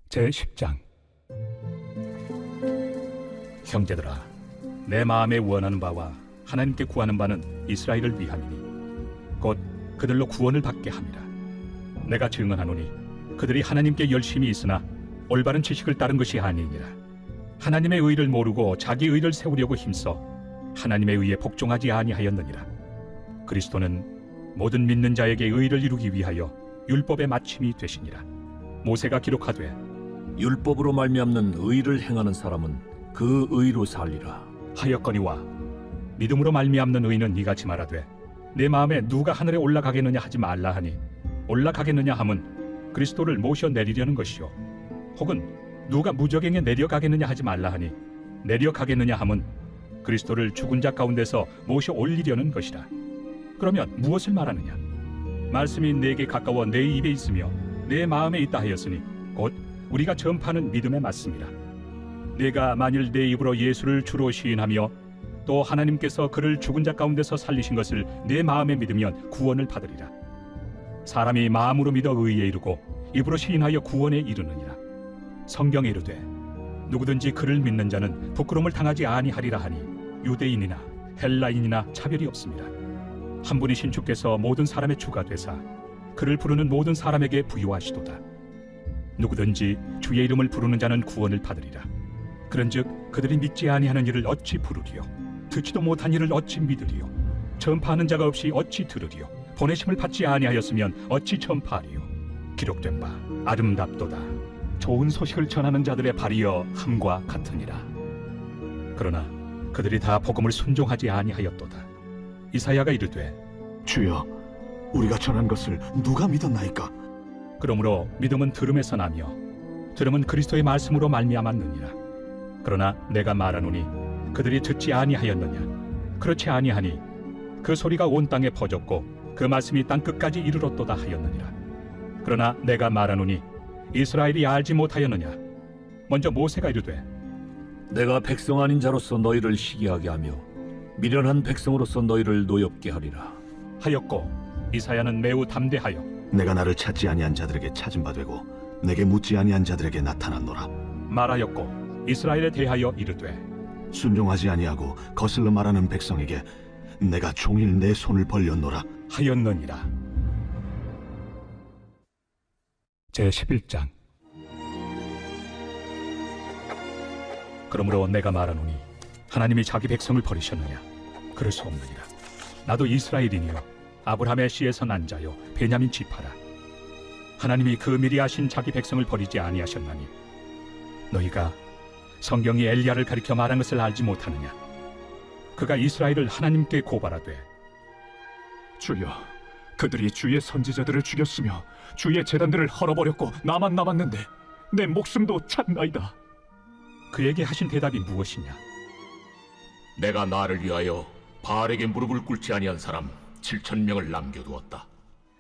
제10장. 형제들아, 내 마음에 원하는 바와 하나님께 구하는 바는 이스라엘을 위함이니 곧 그들로 구원을 받게 함이라. 내가 증언하노니 그들이 하나님께 열심히 있으나 올바른 지식을 따른 것이 아니니라. 하나님의 의를 모르고 자기 의를 세우려고 힘써 하나님의 의에 복종하지 아니하였느니라. 그리스도는 모든 믿는 자에게 의를 이루기 위하여 율법의 마침이 되시니라. 모세가 기록하되 율법으로 말미암는 의를 행하는 사람은 그 의로 살리라 하였거니와 믿음으로 말미암는 의는 이같이 말하되 내 마음에 누가 하늘에 올라가겠느냐 하지 말라 하니 올라가겠느냐 함은 그리스도를 모셔 내리려는 것이요 혹은 누가 무저갱에 내려가겠느냐 하지 말라 하니 내려가겠느냐 함은 그리스도를 죽은 자 가운데서 모셔 올리려는 것이라. 그러면 무엇을 말하느냐? 말씀이 내게 가까워 내 입에 있으며 내 마음에 있다 하였으니 곧 우리가 전파하는 믿음의 말씀이라. 내가 만일 내 입으로 예수를 주로 시인하며 또 하나님께서 그를 죽은 자 가운데서 살리신 것을 내 마음에 믿으면 구원을 받으리라. 사람이 마음으로 믿어 의에 이르고 입으로 시인하여 구원에 이르느니라. 성경에 이르되 누구든지 그를 믿는 자는 부끄러움을 당하지 아니하리라 하니 유대인이나 헬라인이나 차별이 없습니다. 한 분이신 주께서 모든 사람의 주가 되사 그를 부르는 모든 사람에게 부유하시도다. 누구든지 주의 이름을 부르는 자는 구원을 받으리라. 그런즉 그들이 믿지 아니하는 이를 어찌 부르리요? 듣지도 못한 이를 어찌 믿으리요? 전파하는 자가 없이 어찌 들으리요? 보내심을 받지 아니하였으면 어찌 전파하리요? 기록된 바 아름답도다. 좋은 소식을 전하는 자들의 발이여 함과 같으니라. 그러나 그들이 다 복음을 순종하지 아니하였도다. 이사야가 이르되 주여, 우리가 전한 것을 누가 믿었나이까? 그러므로 믿음은 들음에서 나며 들음은 그리스도의 말씀으로 말미암았느니라. 그러나 내가 말하노니 그들이 듣지 아니하였느냐? 그렇지 아니하니 그 소리가 온 땅에 퍼졌고 그 말씀이 땅 끝까지 이르렀도다 하였느니라. 그러나 내가 말하노니 이스라엘이 알지 못하였느냐? 먼저 모세가 이르되 내가 백성 아닌 자로서 너희를 시기하게 하며 미련한 백성으로서 너희를 노엽게 하리라 하였고 이사야는 매우 담대하여 내가 나를 찾지 아니한 자들에게 찾은 바 되고 내게 묻지 아니한 자들에게 나타났노라. 말하였고 이스라엘에 대하여 이르되 순종하지 아니하고 거슬러 말하는 백성에게 내가 종일 내 손을 벌렸노라. 하였느니라. 제11장. 그러므로 내가 말하노니 하나님이 자기 백성을 버리셨느냐? 그럴 수 없느니라. 나도 이스라엘이니요 아브라함의 씨에서 난 자요 베냐민 지파라. 하나님이 그 미리 하신 자기 백성을 버리지 아니하셨나니 너희가 성경이 엘리야를 가리켜 말한 것을 알지 못하느냐? 그가 이스라엘을 하나님께 고발하되 주여, 그들이 주의 선지자들을 죽였으며 주의 제단들을 헐어버렸고 나만 남았는데 내 목숨도 찾나이다. 그에게 하신 대답이 무엇이냐? 내가 나를 위하여 바알에게 무릎을 꿇지 아니한 사람 7,000명을 남겨두었다.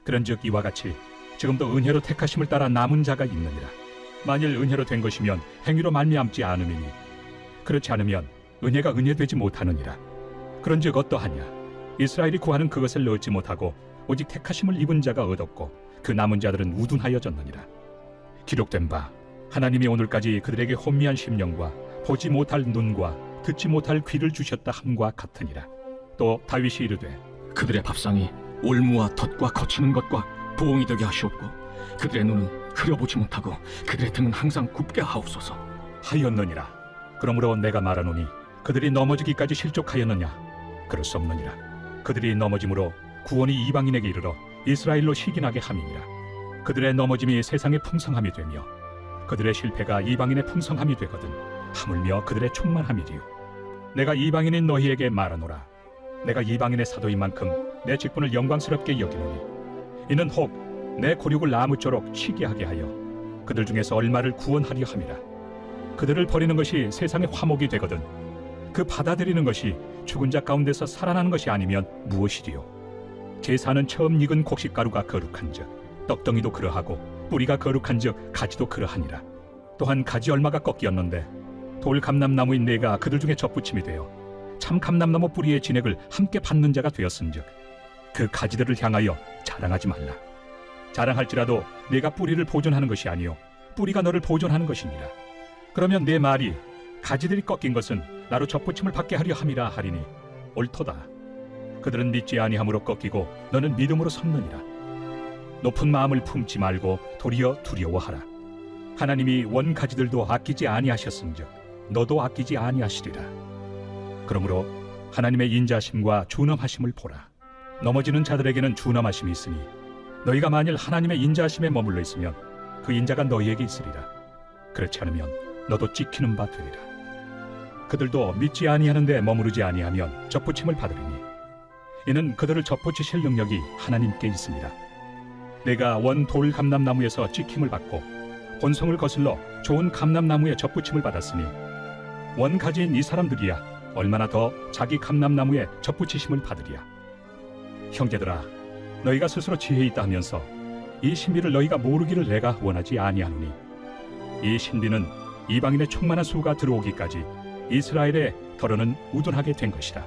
그런즉 이와 같이 지금도 은혜로 택하심을 따라 남은 자가 있느니라. 만일 은혜로 된 것이면 행위로 말미암지 않음이니 그렇지 않으면 은혜가 은혜되지 못하느니라. 그런즉 어떠하냐? 이스라엘이 구하는 그것을 얻지 못하고 오직 택하심을 입은 자가 얻었고 그 남은 자들은 우둔하여졌느니라. 기록된 바 하나님이 오늘까지 그들에게 혼미한 심령과 보지 못할 눈과 듣지 못할 귀를 주셨다 함과 같으니라. 또 다윗이 이르되 그들의 밥상이 올무와 덫과 거치는 것과 부엉이 되게 하시옵고 그들의 눈은 흐려보지 못하고 그들의 등은 항상 굽게 하옵소서 하였느니라. 그러므로 내가 말하노니 그들이 넘어지기까지 실족하였느냐? 그럴 수 없느니라. 그들이 넘어짐으로 구원이 이방인에게 이르러 이스라엘로 시기나게 함이니라. 그들의 넘어짐이 세상의 풍성함이 되며 그들의 실패가 이방인의 풍성함이 되거든 하물며 그들의 충만함이리요. 내가 이방인인 너희에게 말하노라. 내가 이방인의 사도인 만큼 내 직분을 영광스럽게 여기노니 이는 혹 내 고륙을 아무쪼록 시기하게 하여 그들 중에서 얼마를 구원하려 함이라. 그들을 버리는 것이 세상의 화목이 되거든 그 받아들이는 것이 죽은 자 가운데서 살아나는 것이 아니면 무엇이리요? 제사는 처음 익은 곡식가루가 거룩한즉 떡덩이도 그러하고 뿌리가 거룩한즉 가지도 그러하니라. 또한 가지 얼마가 꺾이었는데 돌 감람나무인 내가 그들 중에 접붙임이 되어 참 감람나무 뿌리의 진액을 함께 받는 자가 되었은즉 그 가지들을 향하여 자랑하지 말라. 자랑할지라도 내가 뿌리를 보존하는 것이 아니요 뿌리가 너를 보존하는 것이니라. 그러면 내 말이 가지들이 꺾인 것은 나로 접붙임을 받게 하려 함이라 하리니 옳도다. 그들은 믿지 아니함으로 꺾이고 너는 믿음으로 섰느니라. 높은 마음을 품지 말고 도리어 두려워하라. 하나님이 원 가지들도 아끼지 아니하셨은즉 너도 아끼지 아니하시리라. 그러므로 하나님의 인자심과 준엄하심을 보라. 넘어지는 자들에게는 준엄하심이 있으니 너희가 만일 하나님의 인자심에 머물러 있으면 그 인자가 너희에게 있으리라. 그렇지 않으면 너도 찍히는 바 되리라. 그들도 믿지 아니하는데 머무르지 아니하면 접붙임을 받으리니 이는 그들을 접붙이실 능력이 하나님께 있습니다. 내가 원 돌 감람나무에서 찍힘을 받고 본성을 거슬러 좋은 감람나무에 접붙임을 받았으니 원 가지인 이 사람들이야 얼마나 더 자기 감람나무에 접붙이심을 받으리야. 형제들아, 너희가 스스로 지혜 있다 하면서 이 신비를 너희가 모르기를 내가 원하지 아니하노니 이 신비는 이방인의 충만한 수가 들어오기까지 이스라엘의 덜어는 우둔하게 된 것이다.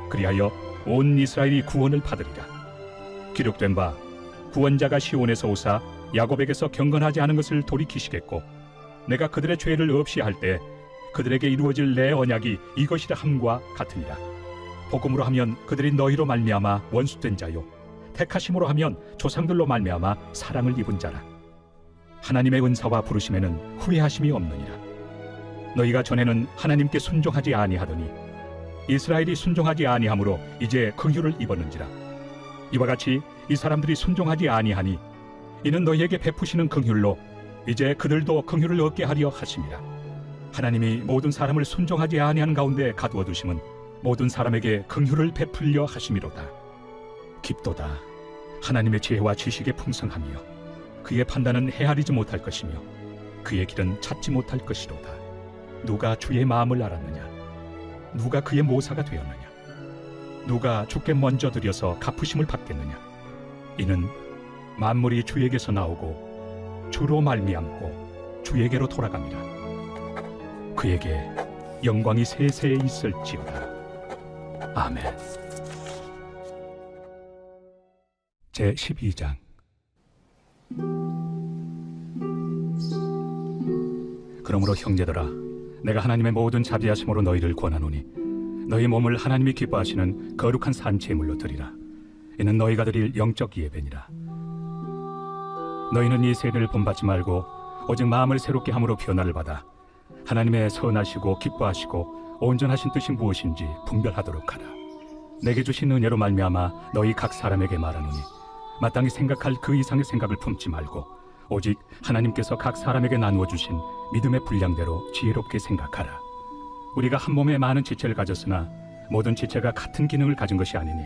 그리하여 온 이스라엘이 구원을 받으리라. 기록된 바 구원자가 시온에서 오사 야곱에게서 경건하지 않은 것을 돌이키시겠고 내가 그들의 죄를 없이 할 때 그들에게 이루어질 내 언약이 이것이라 함과 같으니라. 복음으로 하면 그들이 너희로 말미암아 원수된 자요 택하심으로 하면 조상들로 말미암아 사랑을 입은 자라. 하나님의 은사와 부르심에는 후회하심이 없느니라. 너희가 전에는 하나님께 순종하지 아니하더니 이스라엘이 순종하지 아니하므로 이제 긍휼을 입었는지라. 이와 같이 이 사람들이 순종하지 아니하니 이는 너희에게 베푸시는 긍휼로 이제 그들도 긍휼을 얻게 하려 하심이라. 하나님이 모든 사람을 순종하지 아니하는 가운데 가두어 두심은 모든 사람에게 긍휼을 베풀려 하심이로다. 깊도다. 하나님의 지혜와 지식의 풍성하며 그의 판단은 헤아리지 못할 것이며 그의 길은 찾지 못할 것이로다. 누가 주의 마음을 알았느냐? 누가 그의 모사가 되었느냐? 누가 주께 먼저 드려서 갚으심을 받겠느냐? 이는 만물이 주에게서 나오고 주로 말미암고 주에게로 돌아갑니다. 그에게 영광이 세세에 있을지어다. 아멘. 제 12장. 그러므로 형제들아, 내가 하나님의 모든 자비하심으로 너희를 권하노니 너희 몸을 하나님이 기뻐하시는 거룩한 산제물로 드리라. 이는 너희가 드릴 영적 예배니라. 너희는 이 세대를 본받지 말고 오직 마음을 새롭게 함으로 변화를 받아 하나님의 선하시고 기뻐하시고 온전하신 뜻이 무엇인지 분별하도록 하라. 내게 주신 은혜로 말미암아 너희 각 사람에게 말하노니 마땅히 생각할 그 이상의 생각을 품지 말고 오직 하나님께서 각 사람에게 나누어 주신 믿음의 분량대로 지혜롭게 생각하라. 우리가 한 몸에 많은 지체를 가졌으나 모든 지체가 같은 기능을 가진 것이 아니니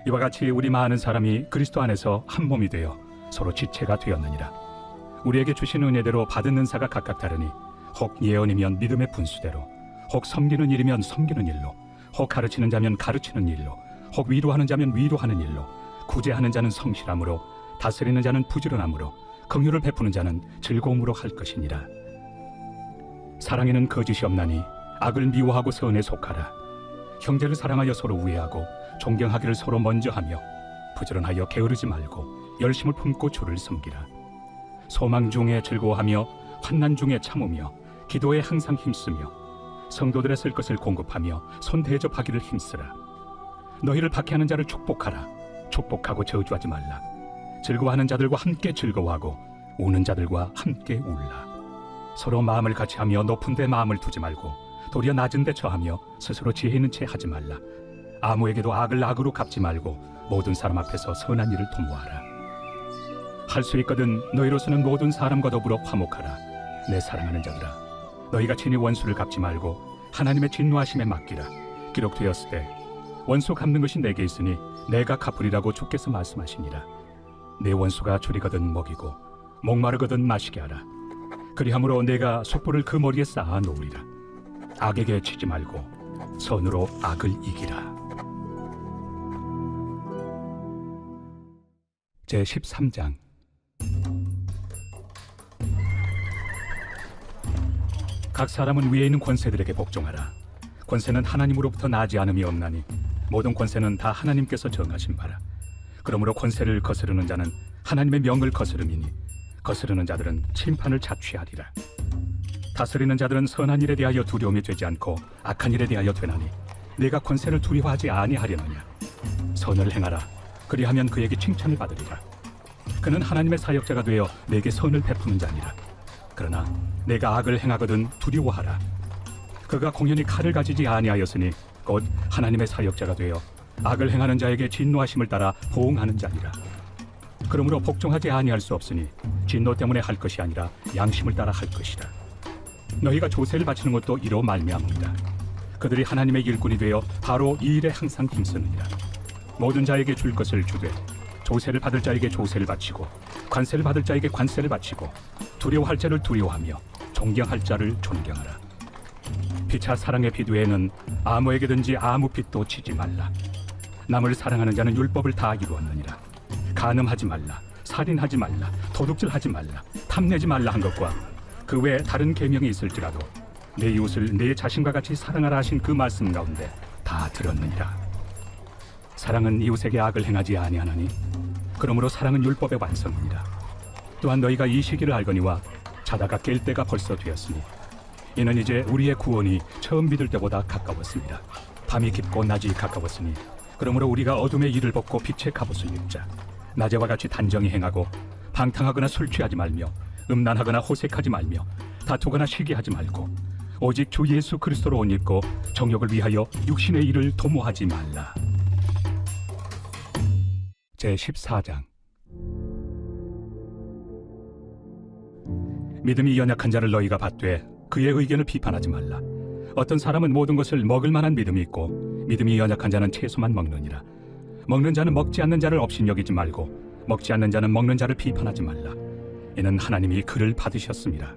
이와 같이 우리 많은 사람이 그리스도 안에서 한 몸이 되어 서로 지체가 되었느니라. 우리에게 주신 은혜대로 받은 은사가 각각 다르니 혹 예언이면 믿음의 분수대로, 혹 섬기는 일이면 섬기는 일로, 혹 가르치는 자면 가르치는 일로, 혹 위로하는 자면 위로하는 일로, 구제하는 자는 성실함으로, 다스리는 자는 부지런함으로, 긍휼을 베푸는 자는 즐거움으로 할 것이니라. 사랑에는 거짓이 없나니 악을 미워하고 선에 속하라. 형제를 사랑하여 서로 우애하고 존경하기를 서로 먼저 하며 부지런하여 게으르지 말고 열심을 품고 주를 섬기라. 소망 중에 즐거워하며 환난 중에 참으며 기도에 항상 힘쓰며 성도들의 쓸 것을 공급하며 손 대접하기를 힘쓰라. 너희를 박해하는 자를 축복하라. 축복하고 저주하지 말라. 즐거워하는 자들과 함께 즐거워하고 우는 자들과 함께 울라. 서로 마음을 같이하며 높은 데 마음을 두지 말고 도리어 낮은 데 처하며 스스로 지혜 있는 채 하지 말라. 아무에게도 악을 악으로 갚지 말고 모든 사람 앞에서 선한 일을 도모하라. 할 수 있거든 너희로서는 모든 사람과 더불어 화목하라. 내 사랑하는 자들아, 너희가 친히 원수를 갚지 말고 하나님의 진노하심에 맡기라. 기록되었을 때 원수 갚는 것이 내게 있으니 내가 갚으리라고 주께서 말씀하시니라. 내 원수가 줄이거든 먹이고 목마르거든 마시게 하라. 그리함으로 내가 숯불을 그 머리에 쌓아 놓으리라. 악에게 치지 말고 선으로 악을 이기라. 제 13장. 각 사람은 위에 있는 권세들에게 복종하라. 권세는 하나님으로부터 나지 않음이 없나니 모든 권세는 다 하나님께서 정하신 바라. 그러므로 권세를 거스르는 자는 하나님의 명을 거스름이니 거스르는 자들은 심판을 자취하리라. 다스리는 자들은 선한 일에 대하여 두려움이 되지 않고 악한 일에 대하여 되나니 내가 권세를 두려워하지 아니하려느냐. 선을 행하라. 그리하면 그에게 칭찬을 받으리라. 그는 하나님의 사역자가 되어 내게 선을 베푸는 자니라. 그러나 내가 악을 행하거든 두려워하라. 그가 공연히 칼을 가지지 아니하였으니 곧 하나님의 사역자가 되어 악을 행하는 자에게 진노하심을 따라 보응하는 자니라. 그러므로 복종하지 아니할 수 없으니 진노 때문에 할 것이 아니라 양심을 따라 할 것이라. 너희가 조세를 바치는 것도 이로 말미암으리라. 그들이 하나님의 일꾼이 되어 바로 이 일에 항상 힘쓰느니라. 모든 자에게 줄 것을 주되 조세를 받을 자에게 조세를 바치고 관세를 받을 자에게 관세를 바치고 두려워할 자를 두려워하며 존경할 자를 존경하라. 피차 사랑의 빚 외에는 아무에게든지 아무 빚도 지지 말라. 남을 사랑하는 자는 율법을 다 이루었느니라. 간음하지 말라, 살인하지 말라, 도둑질하지 말라, 탐내지 말라 한 것과 그 외에 다른 계명이 있을지라도 내 이웃을 내 자신과 같이 사랑하라 하신 그 말씀 가운데 다 들었느니라. 사랑은 이웃에게 악을 행하지 아니하나니 그러므로 사랑은 율법의 완성이니라. 또한 너희가 이 시기를 알거니와 자다가 깰 때가 벌써 되었으니 이는 이제 우리의 구원이 처음 믿을 때보다 가까웠습니다. 밤이 깊고 낮이 가까웠으니 그러므로 우리가 어둠의 일을 벗고 빛의 갑옷을 입자. 낮에와 같이 단정히 행하고 방탕하거나 술 취하지 말며 음란하거나 호색하지 말며 다투거나 시기하지 말고 오직 주 예수 그리스도로 옷 입고 정욕을 위하여 육신의 일을 도모하지 말라. 제14장. 믿음이 연약한 자를 너희가 받되 그의 의견을 비판하지 말라. 어떤 사람은 모든 것을 먹을 만한 믿음이 있고 믿음이 연약한 자는 채소만 먹느니라. 먹는 자는 먹지 않는 자를 업신여기지 말고 먹지 않는 자는 먹는 자를 비판하지 말라. 이는 하나님이 그를 받으셨습니다.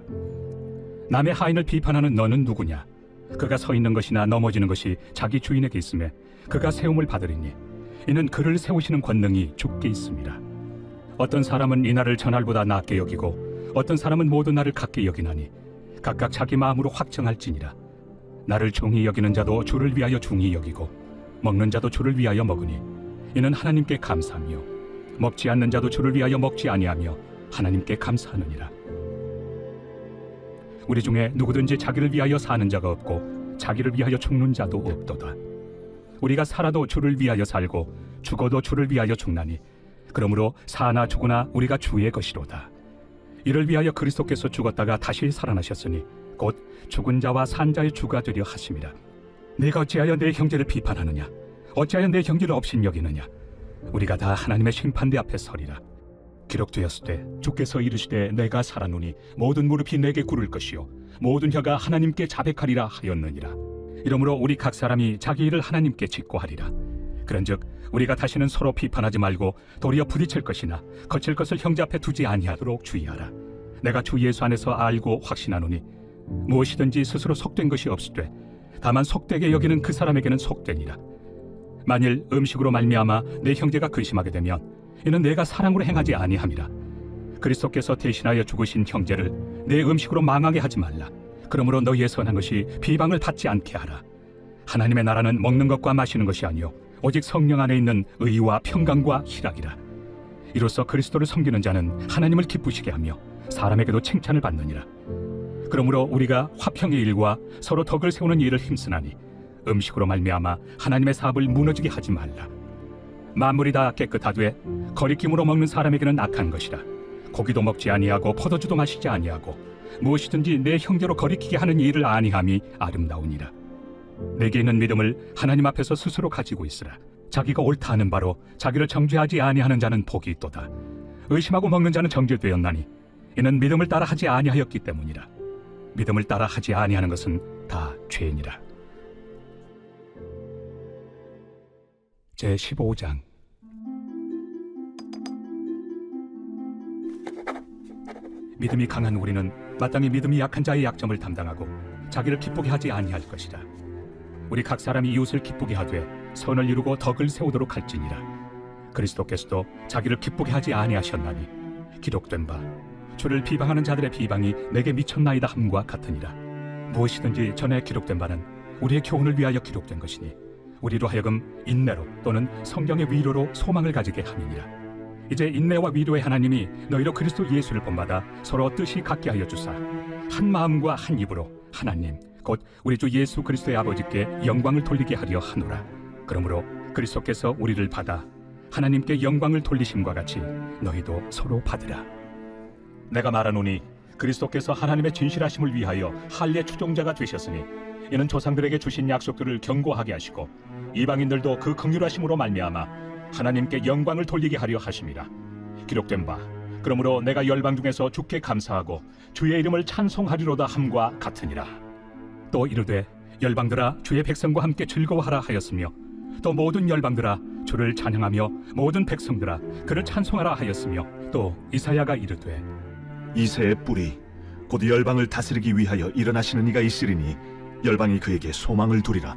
남의 하인을 비판하는 너는 누구냐? 그가 서 있는 것이나 넘어지는 것이 자기 주인에게 있음에 그가 세움을 받으리니 이는 그를 세우시는 권능이 주께 있습니다. 어떤 사람은 이날을 전날보다 낮게 여기고 어떤 사람은 모든 날을 같게 여기나니 각각 자기 마음으로 확정할지니라. 나를 중히 여기는 자도 주를 위하여 중히 여기고 먹는 자도 주를 위하여 먹으니 이는 하나님께 감사하며 먹지 않는 자도 주를 위하여 먹지 아니하며 하나님께 감사하느니라. 우리 중에 누구든지 자기를 위하여 사는 자가 없고 자기를 위하여 죽는 자도 없도다. 우리가 살아도 주를 위하여 살고 죽어도 주를 위하여 죽나니 그러므로 사나 죽으나 우리가 주의 것이로다. 이를 위하여 그리스도께서 죽었다가 다시 살아나셨으니 곧 죽은 자와 산 자의 주가 되려 하심이라. 네가 어찌하여 내 형제를 비판하느냐? 어찌하여 내 형제를 업신여기느냐? 우리가 다 하나님의 심판대 앞에 서리라. 기록되었으되 주께서 이르시되 내가 살아노니 모든 무릎이 내게 꿇을 것이요 모든 혀가 하나님께 자백하리라 하였느니라. 이러므로 우리 각 사람이 자기 일을 하나님께 직고하리라. 그런즉 우리가 다시는 서로 비판하지 말고 도리어 부딪힐 것이나 거칠 것을 형제 앞에 두지 아니하도록 주의하라. 내가 주 예수 안에서 알고 확신하노니 무엇이든지 스스로 속된 것이 없으되 다만 속되게 여기는 그 사람에게는 속되니라. 만일 음식으로 말미암아 내 형제가 근심하게 되면 이는 내가 사랑으로 행하지 아니함이라. 그리스도께서 대신하여 죽으신 형제를 내 음식으로 망하게 하지 말라. 그러므로 너희의 선한 것이 비방을 받지 않게 하라. 하나님의 나라는 먹는 것과 마시는 것이 아니요 오직 성령 안에 있는 의와 평강과 희락이라. 이로써 그리스도를 섬기는 자는 하나님을 기쁘시게 하며 사람에게도 칭찬을 받느니라. 그러므로 우리가 화평의 일과 서로 덕을 세우는 일을 힘쓰나니 음식으로 말미암아 하나님의 사업을 무너지게 하지 말라. 만물이 다 깨끗하되 거리낌으로 먹는 사람에게는 악한 것이라. 고기도 먹지 아니하고 포도주도 마시지 아니하고 무엇이든지 내 형제로 거리키게 하는 일을 아니함이 아름다우니라. 내게 있는 믿음을 하나님 앞에서 스스로 가지고 있으라. 자기가 옳다 하는 바로 자기를 정죄하지 아니하는 자는 복이 있도다. 의심하고 먹는 자는 정죄되었나니 이는 믿음을 따라 하지 아니하였기 때문이라. 믿음을 따라 하지 아니하는 것은 다 죄니라. 제15장. 믿음이 강한 우리는 마땅히 믿음이 약한 자의 약점을 담당하고 자기를 기쁘게 하지 아니할 것이라. 우리 각 사람이 이웃을 기쁘게 하되 선을 이루고 덕을 세우도록 할지니라. 그리스도께서도 자기를 기쁘게 하지 아니하셨나니 기록된 바 주를 비방하는 자들의 비방이 내게 미쳤나이다 함과 같으니라. 무엇이든지 전에 기록된 바는 우리의 교훈을 위하여 기록된 것이니 우리로 하여금 인내로 또는 성경의 위로로 소망을 가지게 함이니라. 이제 인내와 위로의 하나님이 너희로 그리스도 예수를 본받아 서로 뜻이 같게 하여 주사 한 마음과 한 입으로 하나님 곧 우리 주 예수 그리스도의 아버지께 영광을 돌리게 하려 하노라. 그러므로 그리스도께서 우리를 받아 하나님께 영광을 돌리심과 같이 너희도 서로 받으라. 내가 말하노니 그리스도께서 하나님의 진실하심을 위하여 할례 추종자가 되셨으니 이는 조상들에게 주신 약속들을 견고하게 하시고 이방인들도 그 긍휼하심으로 말미암아 하나님께 영광을 돌리게 하려 하심이라. 기록된 바 그러므로 내가 열방 중에서 주께 감사하고 주의 이름을 찬송하리로다 함과 같으니라. 또 이르되 열방들아 주의 백성과 함께 즐거워하라 하였으며 또 모든 열방들아 주를 찬양하며 모든 백성들아 그를 찬송하라 하였으며 또 이사야가 이르되 이새의 뿌리 곧 열방을 다스리기 위하여 일어나시는 이가 있으리니 열방이 그에게 소망을 두리라.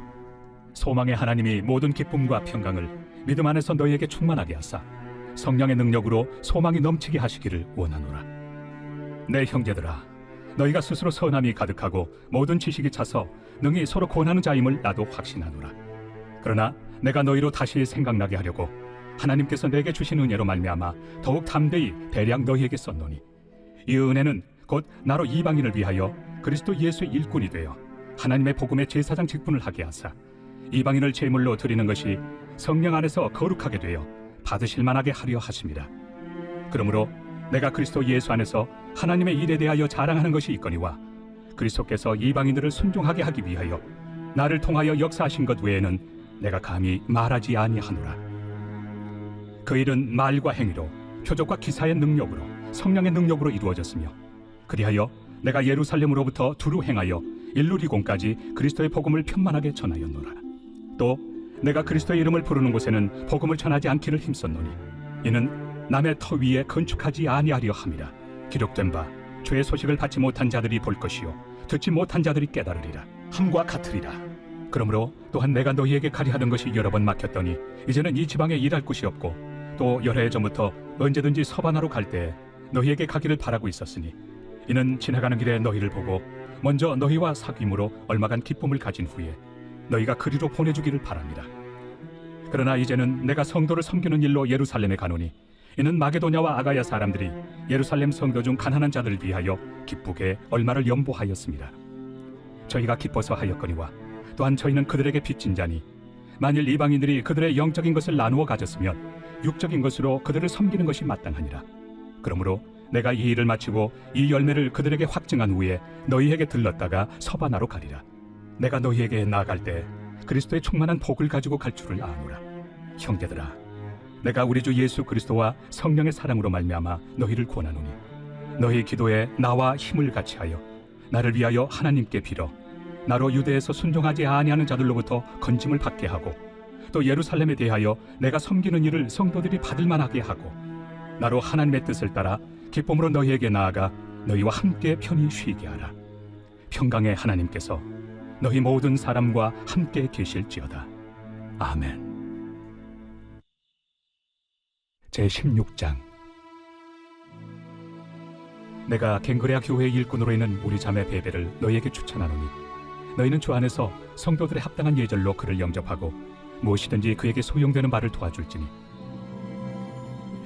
소망의 하나님이 모든 기쁨과 평강을 믿음 안에서 너희에게 충만하게 하사 성령의 능력으로 소망이 넘치게 하시기를 원하노라. 내 형제들아 너희가 스스로 선함이 가득하고 모든 지식이 차서 능히 서로 권하는 자임을 나도 확신하노라. 그러나 내가 너희로 다시 생각나게 하려고 하나님께서 내게 주신 은혜로 말미암아 더욱 담대히 대량 너희에게 썼노니 이 은혜는 곧 나로 이방인을 위하여 그리스도 예수의 일꾼이 되어 하나님의 복음의 제사장 직분을 하게 하사 이방인을 제물로 드리는 것이 성령 안에서 거룩하게 되어 받으실 만하게 하려 하심이라. 그러므로 내가 그리스도 예수 안에서 하나님의 일에 대하여 자랑하는 것이 있거니와 그리스도께서 이방인들을 순종하게 하기 위하여 나를 통하여 역사하신 것 외에는 내가 감히 말하지 아니하노라. 그 일은 말과 행위로 표적과 기사의 능력으로 성령의 능력으로 이루어졌으며 그리하여 내가 예루살렘으로부터 두루 행하여 일루리공까지 그리스도의 복음을 편만하게 전하였노라. 또 내가 그리스도의 이름을 부르는 곳에는 복음을 전하지 않기를 힘썼노니 이는 남의 터 위에 건축하지 아니하려 함이라. 기록된 바 주의 소식을 받지 못한 자들이 볼 것이요 듣지 못한 자들이 깨달으리라 함과 같으리라. 그러므로 또한 내가 너희에게 가리하던 것이 여러 번 막혔더니 이제는 이 지방에 일할 곳이 없고 또 여러 해 전부터 언제든지 서바나로 갈 때에 너희에게 가기를 바라고 있었으니 이는 지나가는 길에 너희를 보고 먼저 너희와 사귐으로 얼마간 기쁨을 가진 후에 너희가 그리로 보내주기를 바랍니다. 그러나 이제는 내가 성도를 섬기는 일로 예루살렘에 가노니 이는 마게도냐와 아가야 사람들이 예루살렘 성도 중 가난한 자들을 위하여 기쁘게 얼마를 연보하였습니다. 저희가 기뻐서 하였거니와 또한 저희는 그들에게 빚진 자니 만일 이방인들이 그들의 영적인 것을 나누어 가졌으면 육적인 것으로 그들을 섬기는 것이 마땅하니라. 그러므로 내가 이 일을 마치고 이 열매를 그들에게 확증한 후에 너희에게 들렀다가 서바나로 가리라. 내가 너희에게 나아갈 때 그리스도의 충만한 복을 가지고 갈 줄을 아노라. 형제들아 내가 우리 주 예수 그리스도와 성령의 사랑으로 말미암아 너희를 권하노니 너희 기도에 나와 힘을 같이하여 나를 위하여 하나님께 빌어 나로 유대에서 순종하지 아니하는 자들로부터 건짐을 받게 하고 또 예루살렘에 대하여 내가 섬기는 일을 성도들이 받을 만하게 하고 나로 하나님의 뜻을 따라 기쁨으로 너희에게 나아가 너희와 함께 편히 쉬게 하라. 평강의 하나님께서 너희 모든 사람과 함께 계실지어다. 아멘. 제16장. 내가 갱그레아 교회의 일꾼으로 있는 우리 자매 베베를 너희에게 추천하노니 너희는 주 안에서 성도들의 합당한 예절로 그를 영접하고 무엇이든지 그에게 소용되는 바를 도와줄지니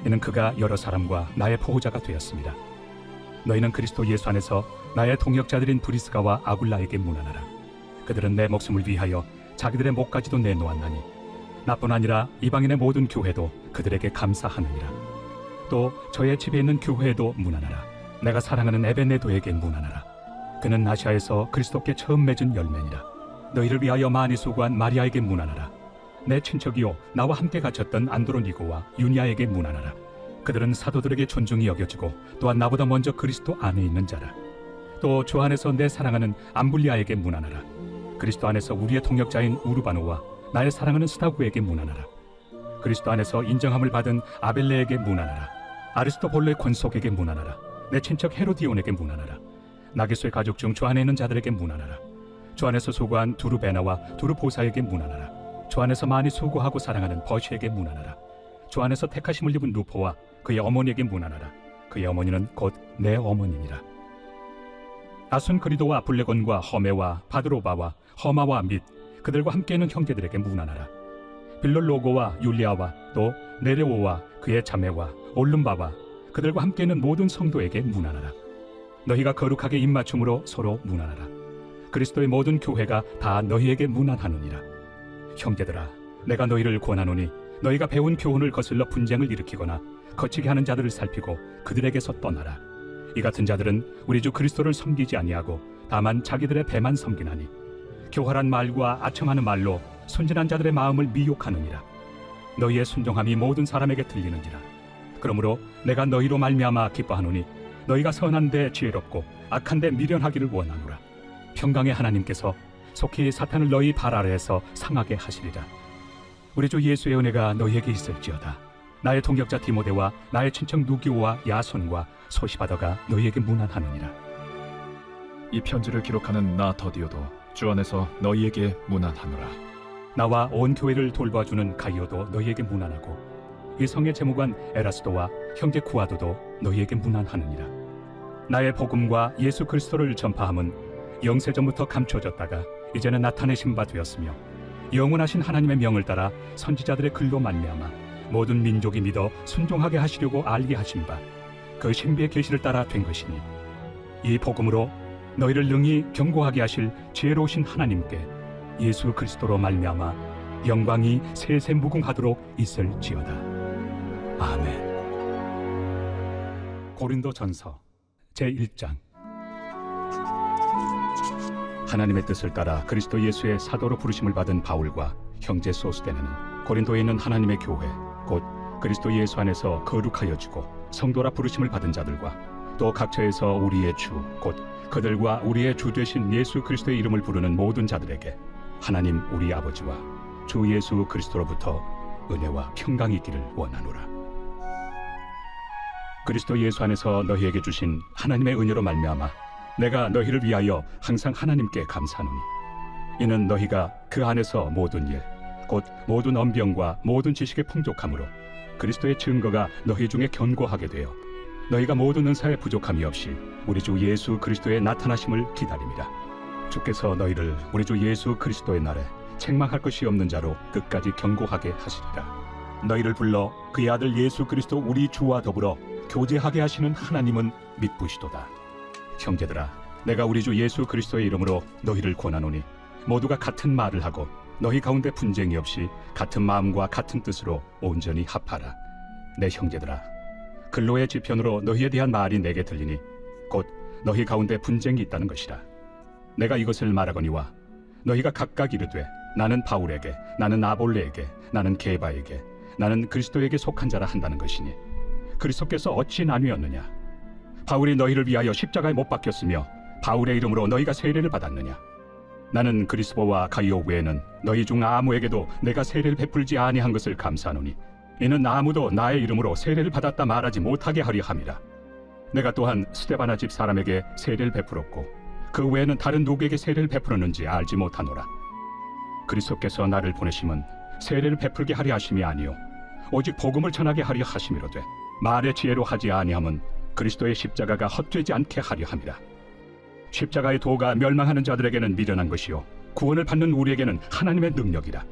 이는 그가 여러 사람과 나의 보호자가 되었습니다. 너희는 그리스도 예수 안에서 나의 동역자들인 브리스가와 아굴라에게 문안하라. 그들은 내 목숨을 위하여 자기들의 목까지도 내놓았나니 나뿐 아니라 이방인의 모든 교회도 그들에게 감사하느니라. 또 저의 집에 있는 교회에도 문안하라. 내가 사랑하는 에베네도에게 문안하라. 그는 아시아에서 그리스도께 처음 맺은 열매니라. 너희를 위하여 많이 수고한 마리아에게 문안하라. 내 친척이요 나와 함께 갇혔던 안드로니고와 유니아에게 문안하라. 그들은 사도들에게 존중이 여겨지고 또한 나보다 먼저 그리스도 안에 있는 자라. 또 주 안에서 내 사랑하는 암블리아에게 문안하라. 그리스도 안에서 우리의 동역자인 우르바노와 나의 사랑하는 스타구에게 문안하라. 그리스도 안에서 인정함을 받은 아벨레에게 문안하라. 아리스토볼레 권속에게 문안하라. 내 친척 헤로디온에게 문안하라. 나게소의 가족 중 주 안에 있는 자들에게 문안하라. 주 안에서 수고한 두루베나와 두루보사에게 문안하라. 주 안에서 많이 수고하고 사랑하는 버시에게 문안하라. 주 안에서 택하심을 입은 루포와 그의 어머니에게 문안하라. 그의 어머니는 곧 내 어머니니라. 아순그리도와 블레곤과 허메와 바드로바와 허마와 및 그들과 함께 있는 형제들에게 문안하라. 빌롤로고와 율리아와 또 네레오와 그의 자매와 올름바와 그들과 함께 있는 모든 성도에게 문안하라. 너희가 거룩하게 입맞춤으로 서로 문안하라. 그리스도의 모든 교회가 다 너희에게 문안하느니라. 형제들아, 내가 너희를 권하노니 너희가 배운 교훈을 거슬러 분쟁을 일으키거나 거치게 하는 자들을 살피고 그들에게서 떠나라. 이 같은 자들은 우리 주 그리스도를 섬기지 아니하고 다만 자기들의 배만 섬기나니 교활한 말과 아첨하는 말로 순진한 자들의 마음을 미혹하느니라. 너희의 순종함이 모든 사람에게 들리는지라. 그러므로 내가 너희로 말미암아 기뻐하노니 너희가 선한데 지혜롭고 악한데 미련하기를 원하노라. 평강의 하나님께서 속히 사탄을 너희 발 아래에서 상하게 하시리라. 우리 주 예수의 은혜가 너희에게 있을지어다. 나의 동역자 디모데와 나의 친척 누기오와 야손과 소시바더가 너희에게 문안하느니라. 이 편지를 기록하는 나 더디오도 주 안에서 너희에게 문안하노라. 나와 온 교회를 돌봐주는 가이오도 너희에게 문안하고 이 성의 재무관 에라스도와 형제 구아도도 너희에게 문안하느니라. 나의 복음과 예수 그리스도를 전파함은 영세전부터 감춰졌다가 이제는 나타내신 바 되었으며 영원하신 하나님의 명을 따라 선지자들의 글로 말미암아 모든 민족이 믿어 순종하게 하시려고 알게 하신 바 그 신비의 계시를 따라 된 것이니 이 복음으로 너희를 능히 경고하게 하실 지혜로우신 하나님께 예수 그리스도로 말미암아 영광이 세세 무궁하도록 있을지어다. 아멘. 고린도전서 제1장. 하나님의 뜻을 따라 그리스도 예수의 사도로 부르심을 받은 바울과 형제 소스데네는 고린도에 있는 하나님의 교회 곧 그리스도 예수 안에서 거룩하여지고 성도라 부르심을 받은 자들과 또 각처에서 우리의 주 곧 그들과 우리의 주 되신 예수 그리스도의 이름을 부르는 모든 자들에게 하나님 우리 아버지와 주 예수 그리스도로부터 은혜와 평강이 있기를 원하노라. 그리스도 예수 안에서 너희에게 주신 하나님의 은혜로 말미암아 내가 너희를 위하여 항상 하나님께 감사하노니 이는 너희가 그 안에서 모든 일 곧 모든 언병과 모든 지식의 풍족함으로 그리스도의 증거가 너희 중에 견고하게 되어 너희가 모든 은사에 부족함이 없이 우리 주 예수 그리스도의 나타나심을 기다림이라. 주께서 너희를 우리 주 예수 그리스도의 날에 책망할 것이 없는 자로 끝까지 견고하게 하시리라. 너희를 불러 그의 아들 예수 그리스도 우리 주와 더불어 교제하게 하시는 하나님은 믿부시도다. 형제들아, 내가 우리 주 예수 그리스도의 이름으로 너희를 권하노니 모두가 같은 말을 하고 너희 가운데 분쟁이 없이 같은 마음과 같은 뜻으로 온전히 합하라. 내 형제들아, 근로의 지편으로 너희에 대한 말이 내게 들리니 곧 너희 가운데 분쟁이 있다는 것이라. 내가 이것을 말하거니와 너희가 각각 이르되 나는 바울에게, 나는 아볼레에게, 나는 게바에게, 나는 그리스도에게 속한 자라 한다는 것이니 그리스도께서 어찌 나뉘었느냐? 바울이 너희를 위하여 십자가에 못 박혔으며 바울의 이름으로 너희가 세례를 받았느냐? 나는 그리스도와 가이오 외에는 너희 중 아무에게도 내가 세례를 베풀지 아니한 것을 감사하노니 이는 아무도 나의 이름으로 세례를 받았다 말하지 못하게 하려 함이라. 내가 또한 스데바나 집 사람에게 세례를 베풀었고 그 외에는 다른 누구에게 세례를 베풀었는지 알지 못하노라. 그리스도께서 나를 보내심은 세례를 베풀게 하려 하심이 아니요 오직 복음을 전하게 하려 하심이로되 말의 지혜로 하지 아니함은 그리스도의 십자가가 헛되지 않게 하려 함이라. 십자가의 도가 멸망하는 자들에게는 미련한 것이요 구원을 받는 우리에게는 하나님의 능력이라.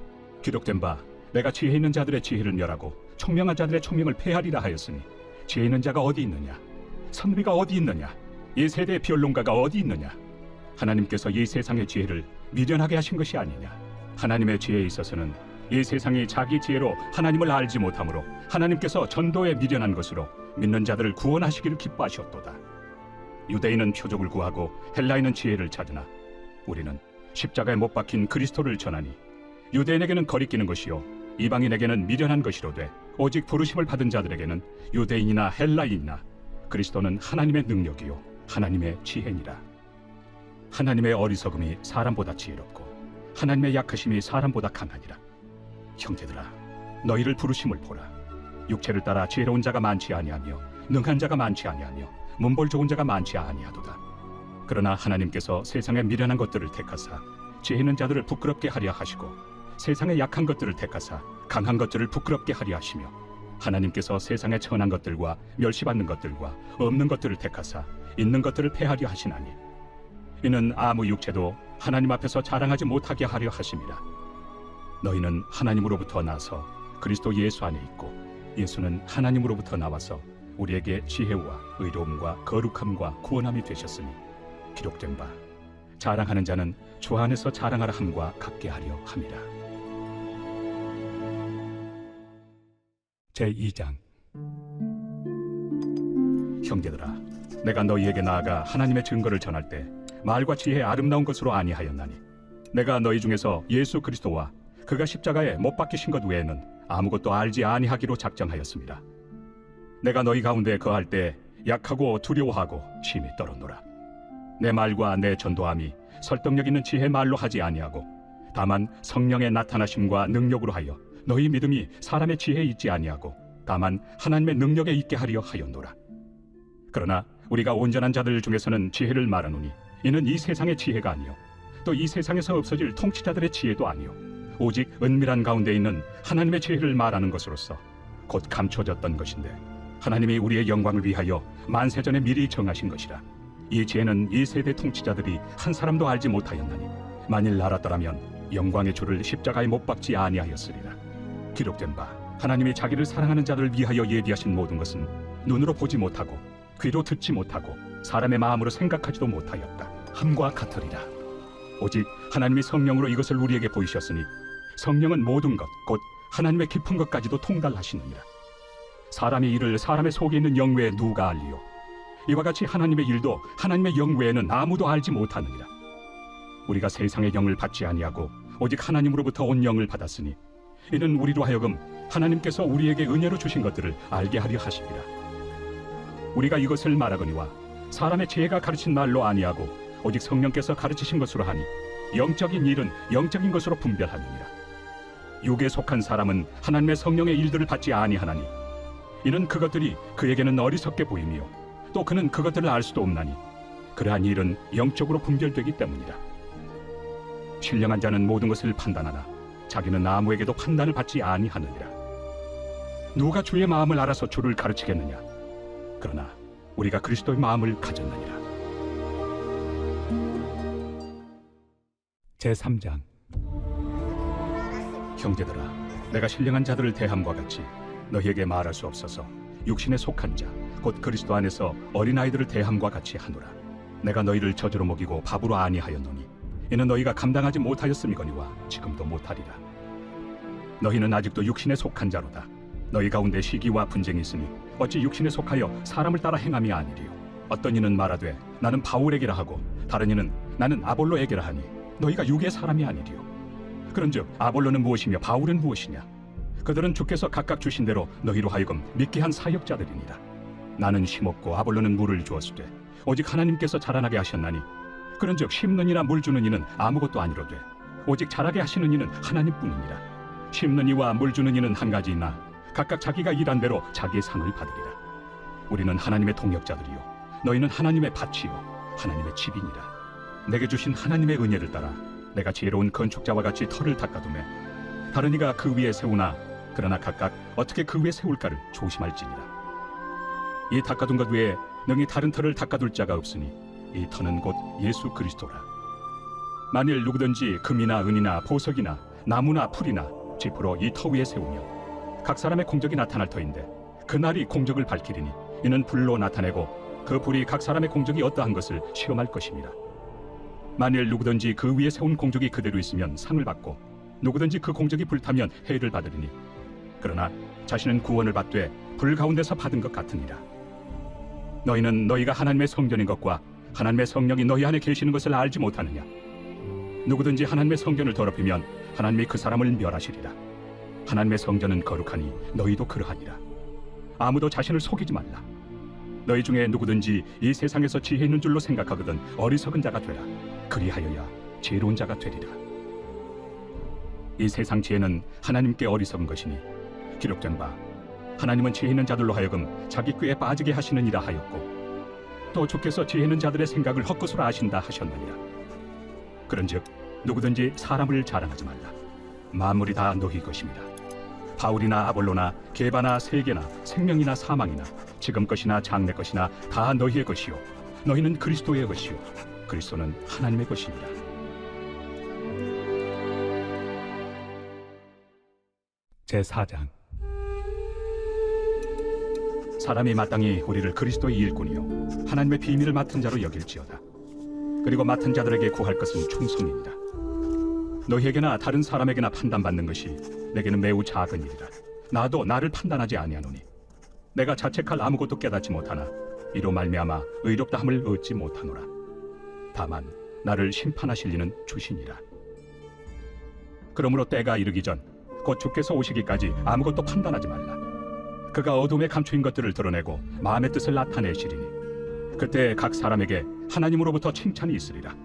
기록된 바 내가 지혜 있는 자들의 지혜를 멸하고 총명한 자들의 총명을 폐하리라 하였으니 지혜 있는 자가 어디 있느냐? 선비가 어디 있느냐? 이 세대의 변론가가 어디 있느냐? 하나님께서 이 세상의 지혜를 미련하게 하신 것이 아니냐? 하나님의 지혜에 있어서는 이 세상이 자기 지혜로 하나님을 알지 못하므로 하나님께서 전도에 미련한 것으로 믿는 자들을 구원하시기를 기뻐하셨도다. 유대인은 표적을 구하고 헬라인은 지혜를 찾으나 우리는 십자가에 못 박힌 그리스도를 전하니 유대인에게는 거리끼는 것이요 이방인에게는 미련한 것이로되 오직 부르심을 받은 자들에게는 유대인이나 헬라인이나 그리스도는 하나님의 능력이요 하나님의 지혜니라. 하나님의 어리석음이 사람보다 지혜롭고 하나님의 약하심이 사람보다 강하니라. 형제들아, 너희를 부르심을 보라. 육체를 따라 지혜로운 자가 많지 아니하며 능한 자가 많지 아니하며 문벌 좋은 자가 많지 아니하도다. 그러나 하나님께서 세상의 미련한 것들을 택하사 지혜 있는 자들을 부끄럽게 하려 하시고 세상의 약한 것들을 택하사 강한 것들을 부끄럽게 하려 하시며 하나님께서 세상의 천한 것들과 멸시받는 것들과 없는 것들을 택하사 있는 것들을 폐하려 하시나니 이는 아무 육체도 하나님 앞에서 자랑하지 못하게 하려 하심이라. 너희는 하나님으로부터 나서 그리스도 예수 안에 있고 예수는 하나님으로부터 나와서 우리에게 지혜와 의로움과 거룩함과 구원함이 되셨으니 기록된 바 자랑하는 자는 주 안에서 자랑하라 함과 같게 하려 함이라. 제2장. 형제들아, 내가 너희에게 나아가 하나님의 증거를 전할 때 말과 지혜의 아름다운 것으로 아니하였나니 내가 너희 중에서 예수 그리스도와 그가 십자가에 못 박히신 것 외에는 아무것도 알지 아니하기로 작정하였습니다. 내가 너희 가운데 거할 때 약하고 두려워하고 심히 떨었노라. 내 말과 내 전도함이 설득력 있는 지혜 말로 하지 아니하고 다만 성령의 나타나심과 능력으로 하여 너희 믿음이 사람의 지혜에 있지 아니하고 다만 하나님의 능력에 있게 하려 하였노라. 그러나 우리가 온전한 자들 중에서는 지혜를 말하노니 이는 이 세상의 지혜가 아니요 또 이 세상에서 없어질 통치자들의 지혜도 아니요 오직 은밀한 가운데 있는 하나님의 지혜를 말하는 것으로서 곧 감춰졌던 것인데 하나님이 우리의 영광을 위하여 만세전에 미리 정하신 것이라. 이 지혜는 이 세대 통치자들이 한 사람도 알지 못하였나니 만일 알았더라면 영광의 주를 십자가에 못 박지 아니하였으리라. 기록된 바 하나님이 자기를 사랑하는 자들을 위하여 예비하신 모든 것은 눈으로 보지 못하고 귀로 듣지 못하고 사람의 마음으로 생각하지도 못하였다 함과 같으리라. 오직 하나님이 성령으로 이것을 우리에게 보이셨으니 성령은 모든 것 곧 하나님의 깊은 것까지도 통달하시느니라. 사람의 일을 사람의 속에 있는 영 외에 누가 알리요? 이와 같이 하나님의 일도 하나님의 영 외에는 아무도 알지 못하느니라. 우리가 세상의 영을 받지 아니하고 오직 하나님으로부터 온 영을 받았으니 이는 우리로 하여금 하나님께서 우리에게 은혜로 주신 것들을 알게 하려 하심이라. 우리가 이것을 말하거니와 사람의 지혜가 가르친 말로 아니하고 오직 성령께서 가르치신 것으로 하니 영적인 일은 영적인 것으로 분별하느니라. 육에 속한 사람은 하나님의 성령의 일들을 받지 아니하나니 이는 그것들이 그에게는 어리석게 보이며 또 그는 그것들을 알 수도 없나니 그러한 일은 영적으로 분별되기 때문이라. 신령한 자는 모든 것을 판단하나 자기는 아무에게도 판단을 받지 아니하느니라. 누가 주의 마음을 알아서 주를 가르치겠느냐? 그러나 우리가 그리스도의 마음을 가졌느니라. 제3장. 형제들아, 내가 신령한 자들을 대함과 같이 너희에게 말할 수 없어서 육신에 속한 자 곧 그리스도 안에서 어린아이들을 대함과 같이 하노라. 내가 너희를 저주로 먹이고 밥으로 아니하였노니 이는 너희가 감당하지 못하였음이거니와 지금도 못하리라. 너희는 아직도 육신에 속한 자로다. 너희 가운데 시기와 분쟁이 있으니 어찌 육신에 속하여 사람을 따라 행함이 아니리요. 어떤 이는 말하되 나는 바울에게라 하고 다른 이는 나는 아볼로에게라 하니 너희가 육의 사람이 아니리요. 그런즉 아볼로는 무엇이며 바울은 무엇이냐? 그들은 주께서 각각 주신 대로 너희로 하여금 믿게 한 사역자들이니라. 나는 심었고 아볼로는 물을 주었으되 오직 하나님께서 자라나게 하셨나니 그런즉 심는 이나 물 주는 이는 아무것도 아니로되 오직 자라게 하시는 이는 하나님뿐이니라. 심는 이와 물 주는 이는 한 가지이나 각각 자기가 일한 대로 자기의 상을 받으리라. 우리는 하나님의 동역자들이요 너희는 하나님의 밭이요 하나님의 집이니라. 내게 주신 하나님의 은혜를 따라 내가 지혜로운 건축자와 같이 터를 닦아두매 다른 이가 그 위에 세우나 그러나 각각 어떻게 그 위에 세울까를 조심할지니라. 이 닦아둔 것 외에 능히 다른 터를 닦아둘 자가 없으니 이 터는 곧 예수 그리스도라. 만일 누구든지 금이나 은이나 보석이나 나무나 풀이나 짚으로 이 터 위에 세우면 각 사람의 공적이 나타날 터인데 그날이 공적을 밝히리니 이는 불로 나타내고 그 불이 각 사람의 공적이 어떠한 것을 시험할 것입니다. 만일 누구든지 그 위에 세운 공적이 그대로 있으면 상을 받고 누구든지 그 공적이 불타면 해를 받으리니 그러나 자신은 구원을 받되 불 가운데서 받은 것 같으니라. 너희는 너희가 하나님의 성전인 것과 하나님의 성령이 너희 안에 계시는 것을 알지 못하느냐? 누구든지 하나님의 성전을 더럽히면 하나님이 그 사람을 멸하시리라. 하나님의 성전은 거룩하니 너희도 그러하니라. 아무도 자신을 속이지 말라. 너희 중에 누구든지 이 세상에서 지혜 있는 줄로 생각하거든 어리석은 자가 되라. 그리하여야 지혜로운 자가 되리라. 이 세상 지혜는 하나님께 어리석은 것이니 기록된 바 하나님은 지혜 있는 자들로 하여금 자기 꾀에 빠지게 하시느니라 하였고 또 주께서 지혜 있는 자들의 생각을 헛것으로 아신다 하셨느니라. 그런즉 누구든지 사람을 자랑하지 말라. 만물이 다 너희 것입니다. 바울이나 아볼로나 게바나 세계나 생명이나 사망이나 지금 것이나 장래 것이나 다 너희의 것이요 너희는 그리스도의 것이요 그리스도는 하나님의 것이니라. 제4장. 사람이 마땅히 우리를 그리스도의 일꾼이요 하나님의 비밀을 맡은 자로 여길지어다. 그리고 맡은 자들에게 구할 것은 충성이니라. 너희에게나 다른 사람에게나 판단받는 것이 내게는 매우 작은 일이라. 나도 나를 판단하지 아니하노니 내가 자책할 아무것도 깨닫지 못하나 이로 말미암아 의롭다함을 얻지 못하노라. 다만 나를 심판하실 이는 주시니라. 그러므로 때가 이르기 전 곧 주께서 오시기까지 아무것도 판단하지 말라. 그가 어둠에 감추인 것들을 드러내고 마음의 뜻을 나타내시리니 그때 각 사람에게 하나님으로부터 칭찬이 있으리라.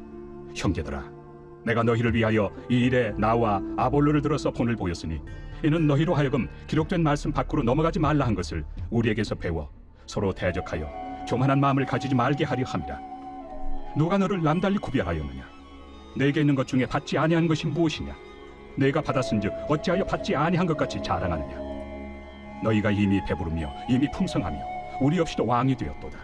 형제들아, 내가 너희를 위하여 이 일에 나와 아볼로를 들어서 본을 보였으니 이는 너희로 하여금 기록된 말씀 밖으로 넘어가지 말라 한 것을 우리에게서 배워 서로 대적하여 교만한 마음을 가지지 말게 하려 함이라. 누가 너를 남달리 구별하였느냐? 내게 있는 것 중에 받지 아니한 것이 무엇이냐? 내가 받았은즉 어찌하여 받지 아니한 것 같이 자랑하느냐? 너희가 이미 배부르며 이미 풍성하며 우리 없이도 왕이 되었도다.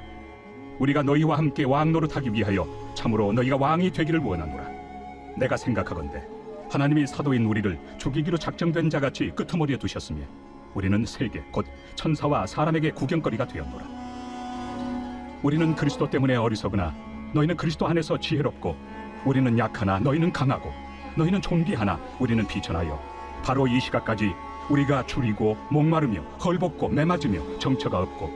우리가 너희와 함께 왕 노릇하기 위하여 참으로 너희가 왕이 되기를 원하노라. 내가 생각하건대 하나님이 사도인 우리를 죽이기로 작정된 자같이 끄트머리에 두셨으며 우리는 세계 곧 천사와 사람에게 구경거리가 되었노라. 우리는 그리스도 때문에 어리석으나 너희는 그리스도 안에서 지혜롭고 우리는 약하나 너희는 강하고 너희는 존귀하나 우리는 비천하여 바로 이 시각까지 우리가 줄이고 목마르며 헐벗고 매맞으며 정처가 없고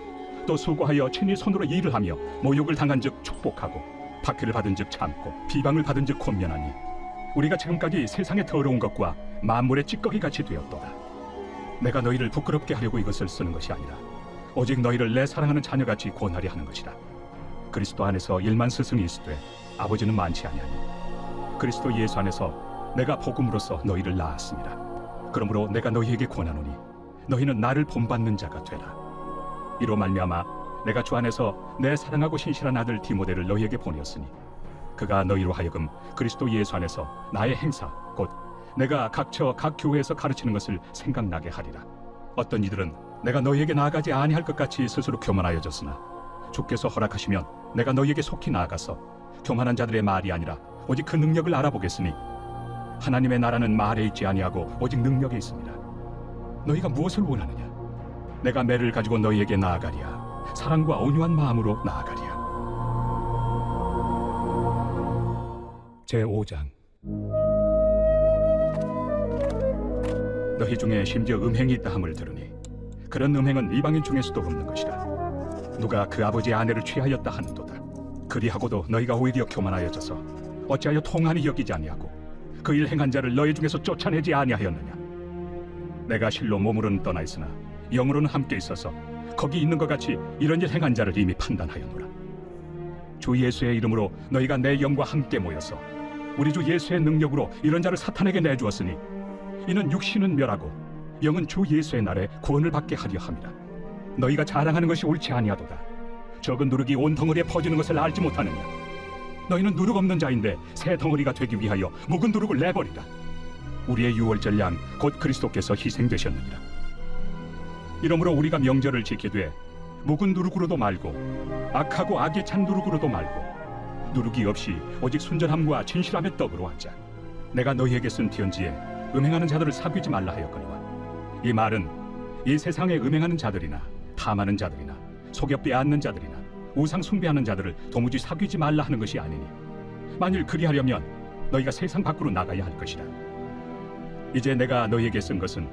또 수고하여 친히 손으로 일을 하며 모욕을 당한 즉 축복하고 박해를 받은 즉 참고 비방을 받은 즉 권면하니 우리가 지금까지 세상의 더러운 것과 만물의 찌꺼기 같이 되었도다. 내가 너희를 부끄럽게 하려고 이것을 쓰는 것이 아니라 오직 너희를 내 사랑하는 자녀같이 권하려 하는 것이라. 그리스도 안에서 1만 스승이 있으되 아버지는 많지 아니하니 그리스도 예수 안에서 내가 복음으로써 너희를 낳았습니다. 그러므로 내가 너희에게 권하노니 너희는 나를 본받는 자가 되라. 이로 말미암아 내가 주 안에서 내 사랑하고 신실한 아들 디모데를 너희에게 보내었으니 그가 너희로 하여금 그리스도 예수 안에서 나의 행사 곧 내가 각처 각 교회에서 가르치는 것을 생각나게 하리라. 어떤 이들은 내가 너희에게 나아가지 아니할 것 같이 스스로 교만하여졌으나 주께서 허락하시면 내가 너희에게 속히 나아가서 교만한 자들의 말이 아니라 오직 그 능력을 알아보겠으니 하나님의 나라는 말에 있지 아니하고 오직 능력에 있습니다. 너희가 무엇을 원하느냐? 내가 매를 가지고 너희에게 나아가리야. 사랑과 온유한 마음으로 나아가리야. 제5장. 너희 중에 심지어 음행이 있다 함을 들으니 그런 음행은 이방인 중에서도 없는 것이라. 누가 그 아버지의 아내를 취하였다 하는도다. 그리하고도 너희가 오히려 교만하여져서 어찌하여 통한이 여기지 아니하고 그 일 행한 자를 너희 중에서 쫓아내지 아니하였느냐? 내가 실로 몸으로는 떠나 있으나 영으로는 함께 있어서 거기 있는 것 같이 이런 일 행한 자를 이미 판단하였노라. 주 예수의 이름으로 너희가 내 영과 함께 모여서 우리 주 예수의 능력으로 이런 자를 사탄에게 내주었으니 이는 육신은 멸하고 영은 주 예수의 날에 구원을 받게 하려 함이라. 너희가 자랑하는 것이 옳지 아니하도다. 적은 누룩이 온 덩어리에 퍼지는 것을 알지 못하느냐? 너희는 누룩 없는 자인데 새 덩어리가 되기 위하여 묵은 누룩을 내버리라. 우리의 유월절 양 곧 그리스도께서 희생되셨느니라. 이러므로 우리가 명절을 지키되 묵은 누룩으로도 말고 악하고 악에 찬 누룩으로도 말고 누룩이 없이 오직 순전함과 진실함의 떡으로 하자. 내가 너희에게 쓴 편지에 음행하는 자들을 사귀지 말라 하였거니와 이 말은 이 세상에 음행하는 자들이나 탐하는 자들이나 속여 빼앗는 자들이나 우상 숭배하는 자들을 도무지 사귀지 말라 하는 것이 아니니 만일 그리하려면 너희가 세상 밖으로 나가야 할 것이라. 이제 내가 너희에게 쓴 것은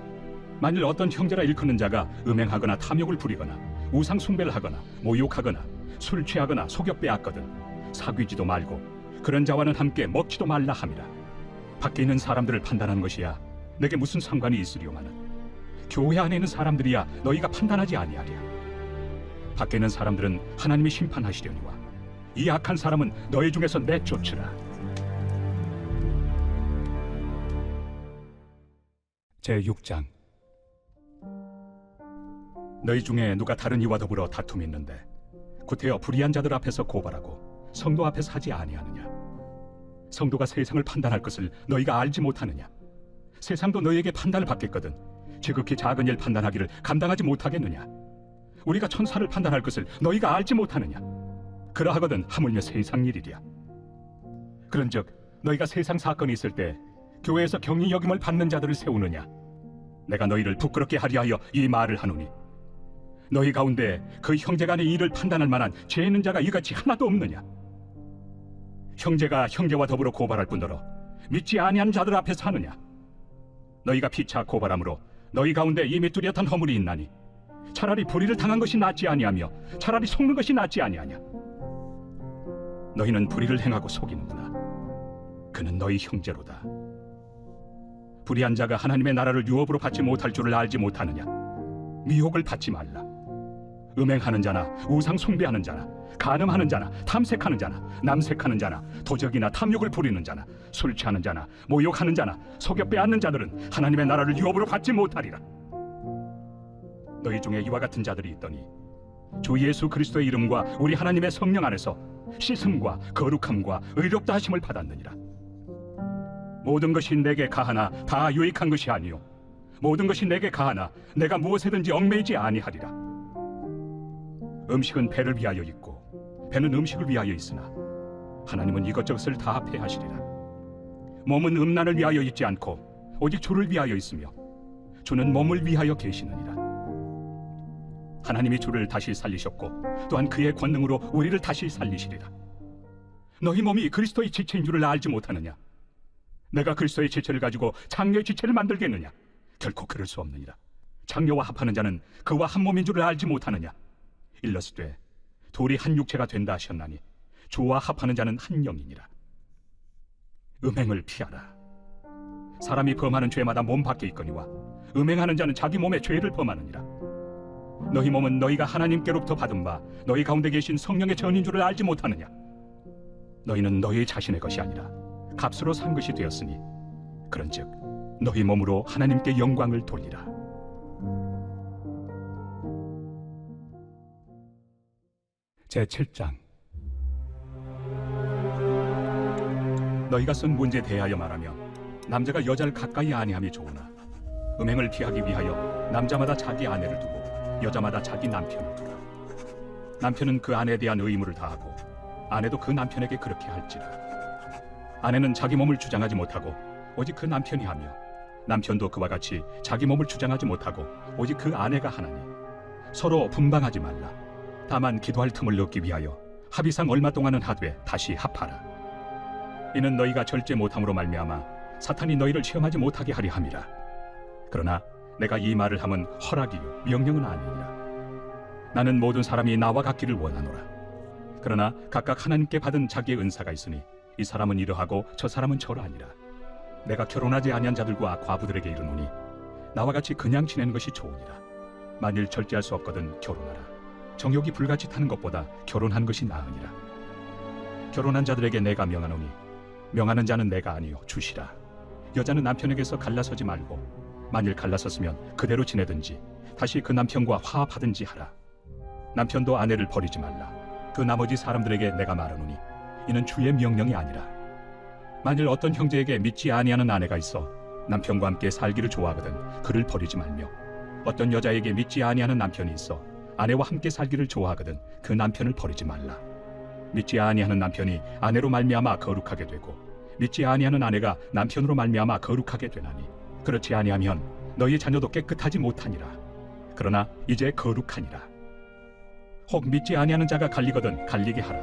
만일 어떤 형제라 일컫는 자가 음행하거나 탐욕을 부리거나 우상 숭배를 하거나 모욕하거나 술 취하거나 속여 빼앗거든 사귀지도 말고 그런 자와는 함께 먹지도 말라 함이라. 밖에 있는 사람들을 판단하는 것이야 내게 무슨 상관이 있으리오마는 교회 안에 있는 사람들이야 너희가 판단하지 아니하랴. 밖에 있는 사람들은 하나님이 심판하시려니와 이 악한 사람은 너희 중에서 내쫓으라. 제6장. 너희 중에 누가 다른 이와 더불어 다툼이 있는데 구태여 불의한 자들 앞에서 고발하고 성도 앞에서 하지 아니하느냐? 성도가 세상을 판단할 것을 너희가 알지 못하느냐? 세상도 너희에게 판단을 받겠거든 지극히 작은 일 판단하기를 감당하지 못하겠느냐? 우리가 천사를 판단할 것을 너희가 알지 못하느냐? 그러하거든 하물며 세상 일이랴. 그런즉 너희가 세상 사건이 있을 때 교회에서 경히 여김을 받는 자들을 세우느냐? 내가 너희를 부끄럽게 하리 하여 이 말을 하노니 너희 가운데 그 형제 간의 일을 판단할 만한 죄 있는 자가 이같이 하나도 없느냐? 형제가 형제와 더불어 고발할 뿐더러 믿지 아니한 자들 앞에서 하느냐? 너희가 피차 고발함으로 너희 가운데 이미 뚜렷한 허물이 있나니 차라리 불의를 당한 것이 낫지 아니하며 차라리 속는 것이 낫지 아니하냐? 너희는 불의를 행하고 속이는구나. 그는 너희 형제로다. 불의한 자가 하나님의 나라를 유업으로 받지 못할 줄을 알지 못하느냐? 미혹을 받지 말라. 음행하는 자나 우상 숭배하는 자나 간음하는 자나 탐색하는 자나 남색하는 자나 도적이나 탐욕을 부리는 자나 술 취하는 자나 모욕하는 자나 속여 빼앗는 자들은 하나님의 나라를 유업으로 받지 못하리라. 너희 중에 이와 같은 자들이 있더니 주 예수 그리스도의 이름과 우리 하나님의 성령 안에서 씻음과 거룩함과 의롭다 하심을 받았느니라. 모든 것이 내게 가하나 다 유익한 것이 아니요 모든 것이 내게 가하나 내가 무엇에든지 얽매이지 아니하리라. 음식은 배를 위하여 있고 배는 음식을 위하여 있으나 하나님은 이것저것을 다 합해하시리라. 몸은 음란을 위하여 있지 않고 오직 주를 위하여 있으며 주는 몸을 위하여 계시느니라. 하나님이 주를 다시 살리셨고 또한 그의 권능으로 우리를 다시 살리시리라. 너희 몸이 그리스도의 지체인 줄을 알지 못하느냐? 내가 그리스도의 지체를 가지고 장녀의 지체를 만들겠느냐? 결코 그럴 수 없느니라. 장녀와 합하는 자는 그와 한 몸인 줄을 알지 못하느냐? 일러스되 둘이 한 육체가 된다 하셨나니 주와 합하는 자는 한 영이니라. 음행을 피하라. 사람이 범하는 죄마다 몸 밖에 있거니와 음행하는 자는 자기 몸에 죄를 범하느니라. 너희 몸은 너희가 하나님께로부터 받은 바 너희 가운데 계신 성령의 전인 줄을 알지 못하느냐? 너희는 너희 자신의 것이 아니라 값으로 산 것이 되었으니 그런즉 너희 몸으로 하나님께 영광을 돌리라. 제7장. 너희가 쓴 문제에 대하여 말하며 남자가 여자를 가까이 아니함이 좋으나 음행을 피하기 위하여 남자마다 자기 아내를 두고 여자마다 자기 남편을 두라. 남편은 그 아내에 대한 의무를 다하고 아내도 그 남편에게 그렇게 할지라. 아내는 자기 몸을 주장하지 못하고 오직 그 남편이 하며 남편도 그와 같이 자기 몸을 주장하지 못하고 오직 그 아내가 하나니 서로 분방하지 말라. 다만 기도할 틈을 얻기 위하여 합의상 얼마 동안은 하되 다시 합하라. 이는 너희가 절제 못함으로 말미암아 사탄이 너희를 시험하지 못하게 하려 함이라. 그러나 내가 이 말을 함은 허락이요 명령은 아니니라. 나는 모든 사람이 나와 같기를 원하노라. 그러나 각각 하나님께 받은 자기의 은사가 있으니 이 사람은 이러하고 저 사람은 저러하니라. 내가 결혼하지 아니한 자들과 과부들에게 이르노니 나와 같이 그냥 지내는 것이 좋으니라. 만일 절제할 수 없거든 결혼하라. 정욕이 불같이 타는 것보다 결혼한 것이 나으니라. 결혼한 자들에게 내가 명하노니 명하는 자는 내가 아니요 주시라. 여자는 남편에게서 갈라서지 말고 만일 갈라섰으면 그대로 지내든지 다시 그 남편과 화합하든지 하라. 남편도 아내를 버리지 말라. 그 나머지 사람들에게 내가 말하노니 이는 주의 명령이 아니라. 만일 어떤 형제에게 믿지 아니하는 아내가 있어 남편과 함께 살기를 좋아하거든 그를 버리지 말며 어떤 여자에게 믿지 아니하는 남편이 있어 아내와 함께 살기를 좋아하거든 그 남편을 버리지 말라. 믿지 아니하는 남편이 아내로 말미암아 거룩하게 되고 믿지 아니하는 아내가 남편으로 말미암아 거룩하게 되나니 그렇지 아니하면 너희 자녀도 깨끗하지 못하니라. 그러나 이제 거룩하니라. 혹 믿지 아니하는 자가 갈리거든 갈리게 하라.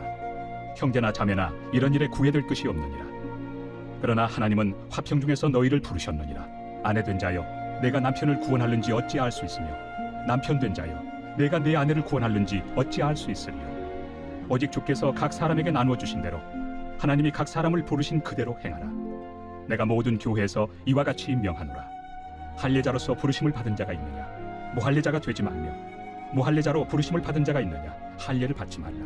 형제나 자매나 이런 일에 구애될 것이 없느니라. 그러나 하나님은 화평 중에서 너희를 부르셨느니라. 아내 된 자여 내가 남편을 구원하는지 어찌 알 수 있으며 남편 된 자여 내가 내 아내를 구원하는지 어찌 알 수 있으리요. 오직 주께서 각 사람에게 나누어 주신 대로 하나님이 각 사람을 부르신 그대로 행하라. 내가 모든 교회에서 이와 같이 명하노라. 할례자로서 부르심을 받은 자가 있느냐? 무할례자가 되지 말며 무할례자로 부르심을 받은 자가 있느냐? 할례를 받지 말라.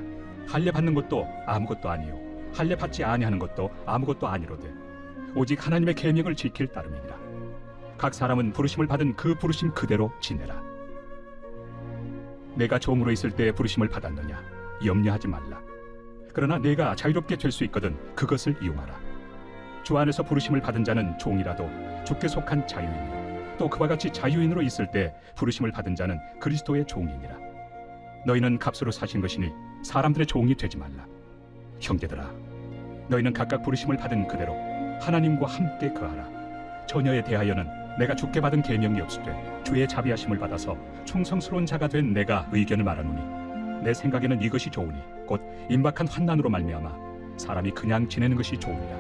할례 받는 것도 아무것도 아니요 할례 받지 아니하는 것도 아무것도 아니로되 오직 하나님의 계명을 지킬 따름이니라. 각 사람은 부르심을 받은 그 부르심 그대로 지내라. 내가 종으로 있을 때 부르심을 받았느냐? 염려하지 말라. 그러나 내가 자유롭게 될 수 있거든 그것을 이용하라. 주 안에서 부르심을 받은 자는 종이라도 주께 속한 자유인이요 또 그와 같이 자유인으로 있을 때 부르심을 받은 자는 그리스도의 종이니라. 너희는 값으로 사신 것이니 사람들의 종이 되지 말라. 형제들아, 너희는 각각 부르심을 받은 그대로 하나님과 함께 거하라. 처녀에 대하여는 내가 주께 받은 계명이 없으되 주의 자비하심을 받아서 충성스러운 자가 된 내가 의견을 말하노니 내 생각에는 이것이 좋으니 곧 임박한 환난으로 말미암아 사람이 그냥 지내는 것이 좋으니라.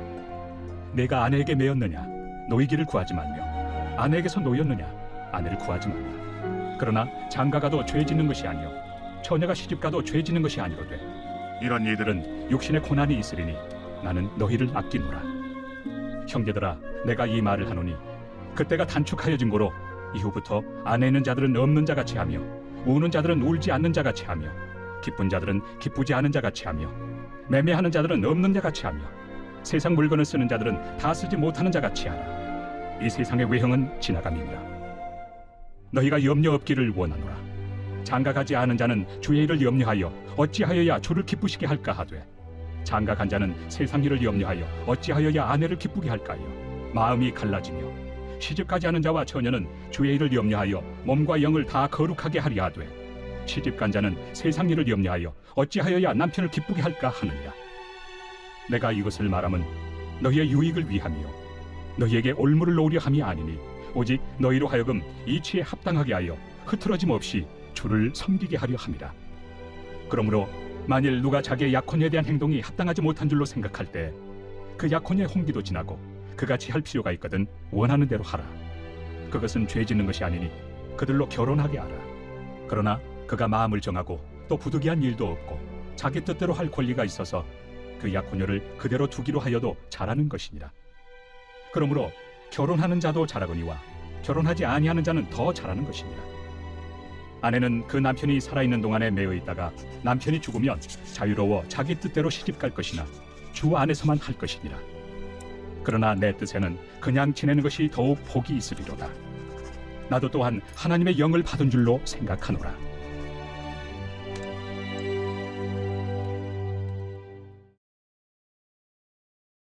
내가 아내에게 매였느냐 노이기를 구하지 말며 아내에게서 노였느냐 아내를 구하지 말라. 그러나 장가가도 죄 짓는 것이 아니요 처녀가 시집가도 죄 짓는 것이 아니로되 이런 이들은 육신의 고난이 있으리니 나는 너희를 아끼노라. 형제들아 내가 이 말을 하노니 그때가 단축하여진 고로 이후부터 안에 있는 자들은 없는 자같이 하며 우는 자들은 울지 않는 자같이 하며 기쁜 자들은 기쁘지 않은 자같이 하며 매매하는 자들은 없는 자같이 하며 세상 물건을 쓰는 자들은 다 쓰지 못하는 자같이 하라. 이 세상의 외형은 지나감이니라. 너희가 염려 없기를 원하노라. 장가가지 않은 자는 주의 일을 염려하여 어찌하여야 주를 기쁘시게 할까 하되 장가간 자는 세상 일을 염려하여 어찌하여야 아내를 기쁘게 할까요? 마음이 갈라지며 시집가지 않은 자와 처녀는 주의 일을 염려하여 몸과 영을 다 거룩하게 하려 하되 시집간 자는 세상 일을 염려하여 어찌하여야 남편을 기쁘게 할까 하느냐. 내가 이것을 말함은 너희의 유익을 위함이요 너희에게 올무를 놓으려 함이 아니니 오직 너희로 하여금 이치에 합당하게 하여 흐트러짐 없이 주를 섬기게 하려 함이라. 그러므로 만일 누가 자기의 약혼에 대한 행동이 합당하지 못한 줄로 생각할 때 그 약혼의 홍기도 지나고 그같이 할 필요가 있거든 원하는 대로 하라. 그것은 죄 짓는 것이 아니니 그들로 결혼하게 하라. 그러나 그가 마음을 정하고 또 부득이한 일도 없고 자기 뜻대로 할 권리가 있어서 그 약혼녀를 그대로 두기로 하여도 잘하는 것이니라. 그러므로 결혼하는 자도 잘하거니와 결혼하지 아니하는 자는 더 잘하는 것이니라. 아내는 그 남편이 살아있는 동안에 매여 있다가 남편이 죽으면 자유로워 자기 뜻대로 시집갈 것이나 주 안에서만 할 것이니라. 그러나 내 뜻에는 그냥 지내는 것이 더욱 복이 있으리로다. 나도 또한 하나님의 영을 받은 줄로 생각하노라.